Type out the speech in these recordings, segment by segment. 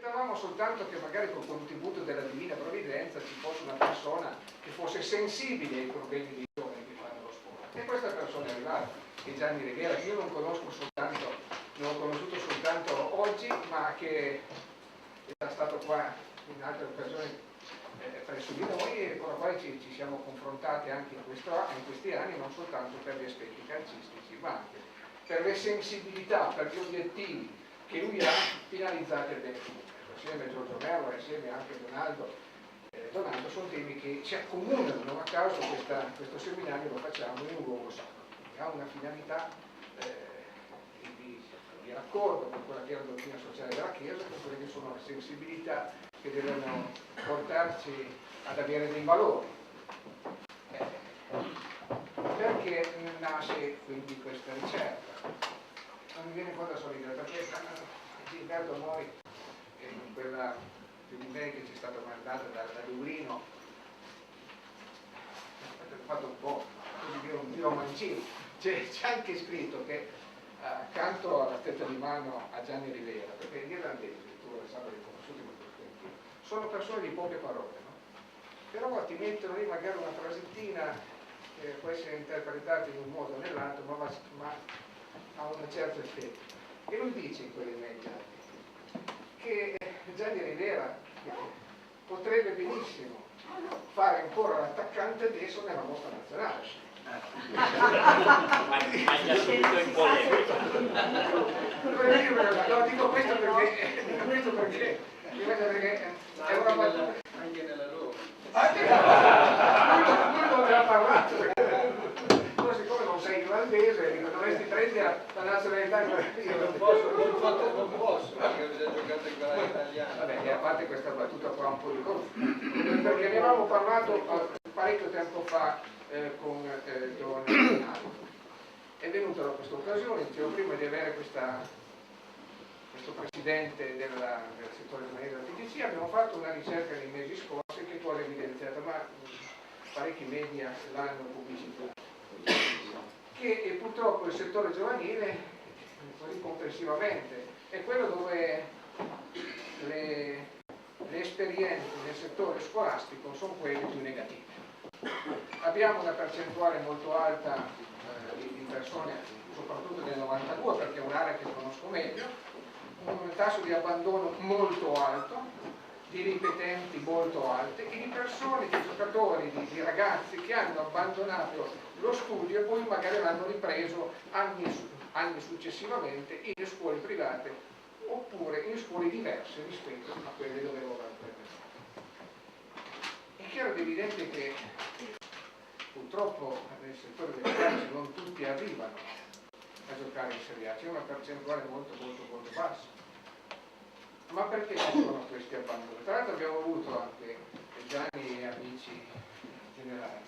aspettavamo soltanto che magari col contributo della Divina Provvidenza ci fosse una persona che fosse sensibile ai problemi dei giovani che fanno lo sport. E questa persona è arrivata, che è Gianni Rivera, che io non conosco soltanto, non ho conosciuto soltanto oggi, ma che è stato qua in altre occasioni presso di noi e con la quale ci siamo confrontati anche in questi anni, non soltanto per gli aspetti calcistici, ma anche per le sensibilità, per gli obiettivi che lui ha finalizzati al bene comune. Assieme a Giorgio Merlo e assieme anche a Donaldo sono temi che ci accomunano, non a caso questo seminario lo facciamo in un luogo sacro, che ha una finalità di raccordo con quella che è la dottrina sociale della Chiesa, con quelle che sono le sensibilità che devono portarci ad avere dei valori. Perché nasce quindi questa ricerca? Non mi viene cosa solida, perché Gilberto Mori, in quella dell'email che ci è stata mandata da Dublino, ho fatto un po' così dire un tiro mancino, c'è anche scritto che accanto alla stretta di mano a Gianni Rivera, perché gli irlandesi, tu lo sai, li conosciuti molto tempo, sono persone di poche parole, no? Però ti mettono lì magari una frasettina che può essere interpretata in un modo o nell'altro, ma ha un certo effetto. E lui dice in quell'email che Gianni Rivera potrebbe benissimo fare ancora l'attaccante adesso nella nostra nazionale. Ma già subito in polemica. No, dico questo perché è una battuta. Anche nella loro. Lui non ne ha parlato. Però siccome non sei irlandese, dovresti prendere la nazionalità irlandese. Non posso, perché ho già giocato in quella italiana. Vabbè, e a parte questa battuta qua un po' di cose, perché ne avevamo parlato parecchio tempo fa con Don Rinaldo. È venuta da questa occasione, dicevo prima di avere questo presidente del settore giovanile della TDC, abbiamo fatto una ricerca nei mesi scorsi che poi l'ha evidenziata, ma parecchi media l'hanno pubblicitato, che purtroppo il settore giovanile, così complessivamente, è quello dove le esperienze nel settore scolastico sono quelle più negative. Abbiamo una percentuale molto alta di persone, soprattutto del 92, perché è un'area che conosco meglio, un tasso di abbandono molto alto, di ripetenti molto alte e di persone, di giocatori, di ragazzi che hanno abbandonato lo studio e poi magari l'hanno ripreso anni successivamente in scuole private oppure in scuole diverse rispetto a quelle dove loro hanno frequentato. È chiaro ed evidente che purtroppo nel settore del calcio non tutti arrivano a giocare in Serie A, c'è una percentuale molto bassa. Ma perché ci sono questi abbandoni? Tra l'altro abbiamo avuto anche Gianni e amici generali.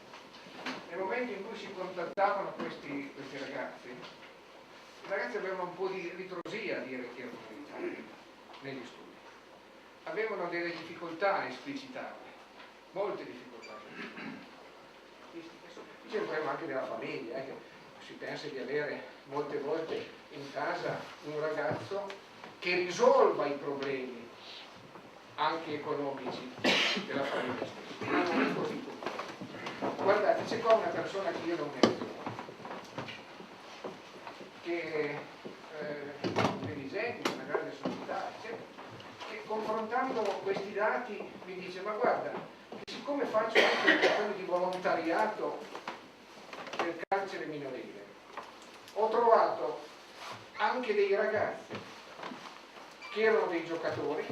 Nel momento in cui si contattavano questi ragazzi, i ragazzi avevano un po' di ritrosia a dire che erano in Italia, negli studi. Avevano delle difficoltà a esplicitarle, molte difficoltà. C'è un problema anche della famiglia, che si pensa di avere molte volte in casa un ragazzo che risolva i problemi anche economici della famiglia stessa. Ma non è così comune. Guardate, c'è qua una persona che io non metto, che dirigente di una grande società, che confrontando questi dati mi dice: ma guarda, siccome faccio anche questioni di volontariato del carcere minorile, ho trovato anche dei ragazzi che erano dei giocatori,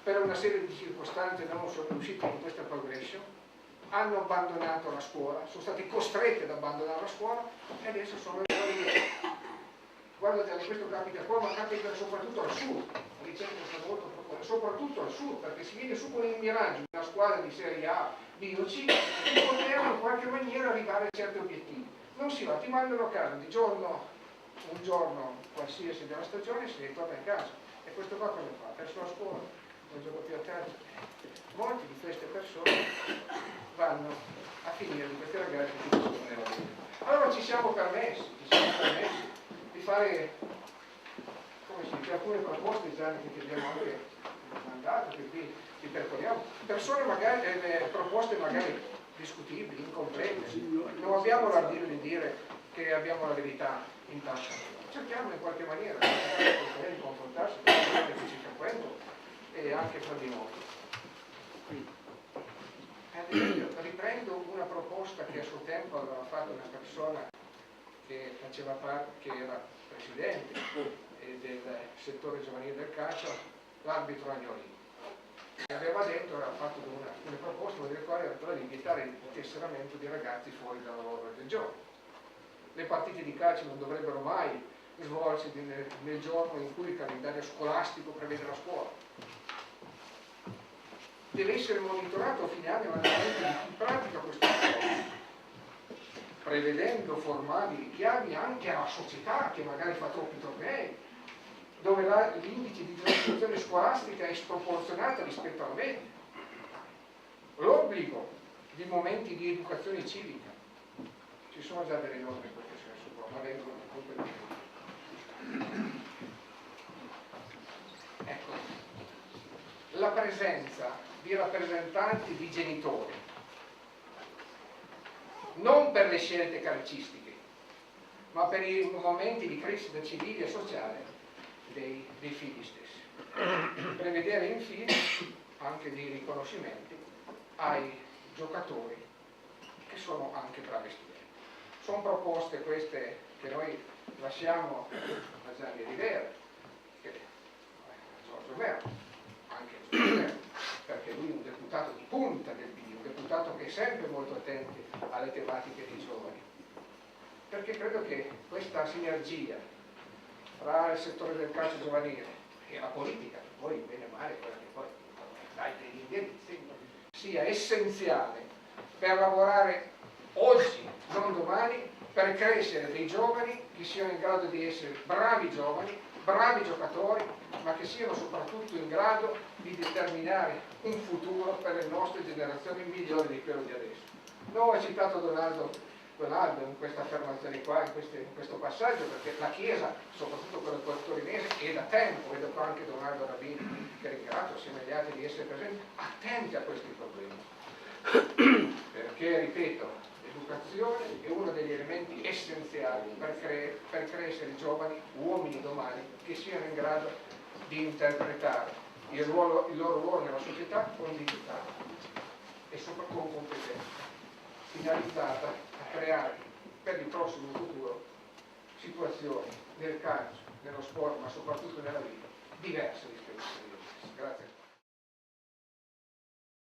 per una serie di circostanze non sono riusciti in questa progression, hanno abbandonato la scuola, sono stati costretti ad abbandonare la scuola e adesso sono lì. Guardate, questo capita qua, ma capita soprattutto al sud, la ricerca è stata molto profonda, soprattutto al sud, perché si viene su con il miraggio di una squadra di Serie A, B o C, di poter in qualche maniera arrivare a certi obiettivi. Non si va, ti mandano a casa di giorno, un giorno qualsiasi della stagione, si ritorna a casa. E questo qua cosa fa? Ha perso la scuola, non gioca più a calcio. Molte di queste persone vanno a finire, di questi ragazzi che sono nella vita. Allora ci siamo permessi di fare, come specifiche, alcune proposte già che abbiamo anche mandato, che qui perponiamo, proposte magari discutibili, incomplete, non abbiamo l'ardire di dire che abbiamo la verità in tasca, cerchiamo in qualche maniera di confrontarsi con le persone che ci frequentano e anche fra di noi. Ad esempio, riprendo una proposta che a suo tempo aveva fatto una persona che faceva parte, che era presidente del settore giovanile del calcio, l'arbitro Agnolini. Aveva detto, aveva fatto una proposta, una delle quali era quella di vietare il tesseramento di ragazzi fuori dalla loro regione. Le partite di calcio non dovrebbero mai svolgersi nel giorno in cui il calendario scolastico prevede la scuola. Deve essere monitorato a fine anno l'andamento di chi pratica questo sport, prevedendo formali richiami anche alla società che magari fa troppi tornei, dove l'indice di trasformazione scolastica è sproporzionato rispetto alla media. L'obbligo di momenti di educazione civica. Ci sono già delle norme in questo senso, ma vengono comunque di ecco, la presenza di rappresentanti di genitori, non per le scelte calcistiche, ma per i momenti di crescita civile e sociale dei figli stessi. Prevedere infine anche dei riconoscimenti ai giocatori che sono anche bravi studenti. Sono proposte queste che noi lasciamo a Gianni Rivera, a Giorgio Merlo, anche a Giorgio Merlo, perché lui è un deputato di punta del PD, un deputato che è sempre molto attento alle tematiche dei giovani. Perché credo che questa sinergia tra il settore del calcio giovanile e la politica, che poi bene o male quella che poi dai degli indirizzi, sia essenziale per lavorare oggi, non domani, per crescere dei giovani che siano in grado di essere bravi giovani, bravi giocatori, ma che siano soprattutto in grado di determinare un futuro per le nostre generazioni migliori di quello di adesso. Non ho citato Donaldo in questa affermazione qua, in questo passaggio, perché la Chiesa, soprattutto quella torinese, è da tempo, vedo qua anche Donaldo Rabini, che ringrazio assieme agli altri di essere presenti, attenti a questi problemi. Perché, ripeto, l'educazione è uno degli elementi essenziali per crescere giovani uomini domani che siano in grado di interpretare il loro ruolo nella società con dignità e soprattutto con competenza, finalizzata a creare per il prossimo futuro situazioni nel calcio, nello sport, ma soprattutto nella vita diverse rispetto a quelle. Grazie.